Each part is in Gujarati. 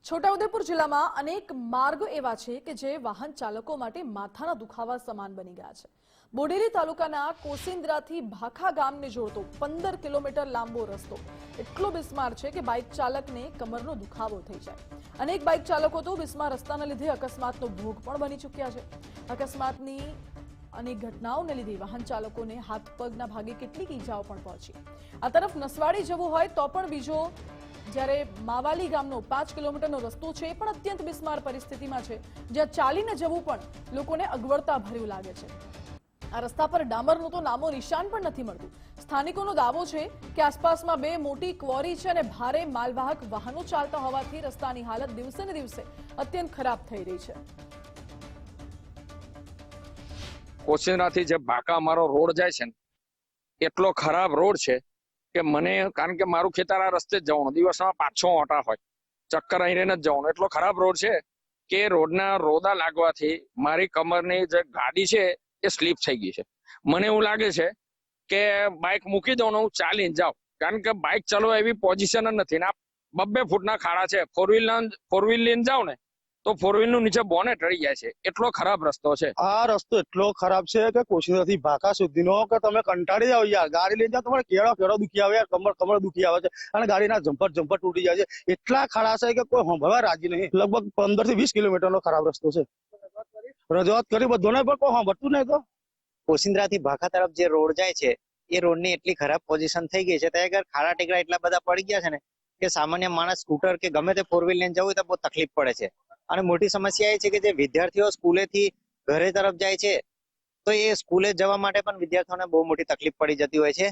છોટાઉદેપુર જિલ્લામાં અનેક માર્ગો એવા છે કે જે વાહન ચાલકો માટે માથાના દુખાવા સમાન બની ગયા છે। બોડેલી તાલુકાના કોસિન્દ્રાથી ભાખા ગામને જોડતો 15 કિલોમીટર લાંબો રસ્તો એટલો બિસ્માર છે કે બાઇક ચાલકને કમરનો દુખાવો થઈ જાય। અનેક બાઇક ચાલકો તો બિસ્માર રસ્તાના લીધે અકસ્માતનો ભોગ પણ બની ચૂક્યા છે। અકસ્માતની અનેક ઘટનાઓને લીધે વાહન ચાલકોને હાથ પગના ભાગે કેટલીક ઈજાઓ પણ પહોંચી। આ તરફ નસવાડી જવું હોય તો પણ બીજો જ્યારે માવાલી ગામનો 5 કિલોમીટરનો રસ્તો છે પણ અત્યંત બિસ્માર પરિસ્થિતિમાં છે, જ્યાં ચાલીને જવું પણ લોકોને અગવડતા ભર્યું લાગે છે। આ રસ્તા પર ડામરનું તો નામો નિશાન પણ નથી મળતું। સ્થાનિકોનો દાવો છે કે આસપાસમાં બે મોટી ક્વોરી છે અને ભારે માલવાહક વાહનો ચાલતા હોવાથી રસ્તાની હાલત દિવસે ને દિવસે અત્યંત ખરાબ થઈ રહી છે। કોસિન્દ્રાથી જે ભાકા અમારો રોડ જાય છે ને એટલો ખરાબ રોડ છે કે મને, કારણ કે મારું ખેતર આ રસ્તે જ જવાનું, દિવસમાં 5-6 ઓટા હોય, ચક્કર અહીં રહીને જ જવાનું। એટલો ખરાબ રોડ છે કે રોડના રોદા લાગવાથી મારી કમરની જે ગાડી છે એ સ્લીપ થઈ ગઈ છે। મને એવું લાગે છે કે બાઇક મૂકી દઉં ને હું ચાલીને જાઉં, કારણ કે બાઇક ચલાવવા એવી પોઝિશન જ નથી ને આ 2-2 ફૂટના ખાડા છે। ફોર વ્હીલ લઈને જાઉં ને તો ફોર વ્હીલ નું નીચે બોનેટ રડી જાય છે, એટલો ખરાબ રસ્તો છે। આ રસ્તો એટલો ખરાબ છે કે કોશિંદ્રાથી ભાકા સુધીનો કે તમે કંટાળી જાવ યાર। ગાડી લઈને જાવ તમારે કેળો દુખી આવે યાર, કમર દુખી આવે છે અને ગાડીના જમ્પર તૂટી જાય છે। એટલા ખાડા છે કે કોઈ સાંભળવા રાજી નહીં। લગભગ 15 થી 20 કિલોમીટરનો ખરાબ રસ્તો છે। રજૂઆત કરી બધોને પણ કોઈ સાંભળતું નહીં। તો કોસિન્દ્રાથી ભાખા તરફ જે રોડ જાય છે એ રોડની એટલી ખરાબ પોઝિશન થઈ ગઈ છે, ત્યાં ખાડા ટેકરા એટલા બધા પડી ગયા છે ને કે સામાન્ય માણસ સ્કૂટર કે ગમે તે ફોર વ્હીલ લઈને જવું હોય તો બહુ તકલીફ પડે છે। અને મોટી સમસ્યા એ છે કે જે વિદ્યાર્થીઓ સ્કૂલેથી ઘરે તરફ જાય છે તો એ સ્કૂલે જવા માટે પણ વિદ્યાર્થીઓને બહુ મોટી તકલીફ પડી જતી હોય છે।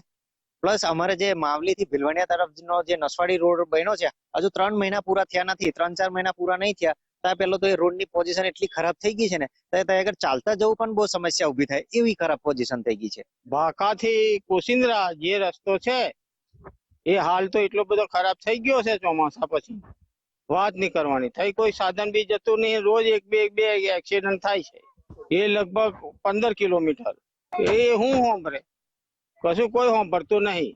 પ્લસ અમારે જે માવલીથી ભીલવાડિયા તરફનો જે નસવાડી રોડ બન્યો છે, હજુ 3 મહિના પૂરા થયા નથી, 3-4 મહિના પૂરા નહીં થયા ત્યાં પહેલો તો એ રોડની પોઝિશન એટલી ખરાબ થઈ ગઈ છે ને ત્યાં આગળ ચાલતા જવું પણ બહુ સમસ્યા ઉભી થાય એવી ખરાબ પોઝિશન થઈ ગઈ છે। ભાખાથી કોસિન્દ્રા જે રસ્તો છે એ હાલ તો એટલો બધો ખરાબ થઈ ગયો છે, ચોમાસા પછી વાત નહીં કરવાની। થઈ કોઈ સાધન બી જતું નહીં, રોજ એક બે એક્સિડન્ટ થાય છે। એ લગભગ 15 કિલોમીટર એ હું સાંભળે, કશું કોઈ સાંભળતું નહીં।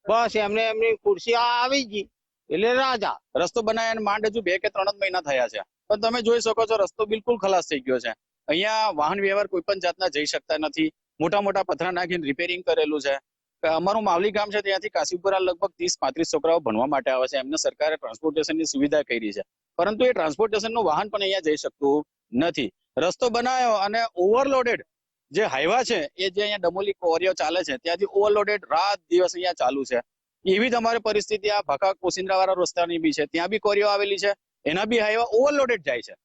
બસ એમને એમની ખુરશી આવી ગઈ એટલે રાજા। રસ્તો બનાવ્યા માંડ હજુ 2 કે 3 મહિના થયા છે, પણ તમે જોઈ શકો છો રસ્તો બિલકુલ ખલાસ થઈ ગયો છે। અહીંયા વાહન વ્યવહાર કોઈ પણ જાતના જઈ શકતા નથી। મોટા પથરા નાખીને રિપેરિંગ કરેલું છે। અમારું માવલી ગામ છે ત્યાંથી કાશીપુરા લગભગ 30-35 છોકરાઓ ભણવા માટે આવે છે। એમને સરકારે ટ્રાન્સપોર્ટેશનની સુવિધા કરી છે, પરંતુ એ ટ્રાન્સપોર્ટેશનનું વાહન પણ અહીંયા જઈ શકતું નથી। રસ્તો બનાવ્યો અને ઓવરલોડેડ જે હાઈવા છે એ જે અહીંયા ડમોલી કોરીઓ ચાલે છે ત્યાંથી ઓવરલોડેડ રાત દિવસ અહીંયા ચાલુ છે। એવી જ અમારી પરિસ્થિતિ આ ભાખા કોસિન્દ્રા વાળા રસ્તાની બી છે, ત્યાં બી કોરીઓ આવેલી છે, એના બી હાઈવા ઓવરલોડેડ જાય છે।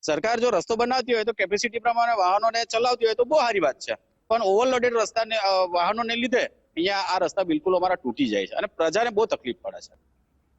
સરકાર જો રસ્તો બનાવતી હોય તો કેપેસિટી પ્રમાણે વાહનોને ચલાવતી હોય તો બહુ સારી વાત છે, પણ ઓવરલોડેડ રસ્તાને વાહનોને લીધે અહીંયા આ રસ્તા બિલકુલ અમારા તૂટી જાય છે અને પ્રજાને બહુ તકલીફ પડે છે।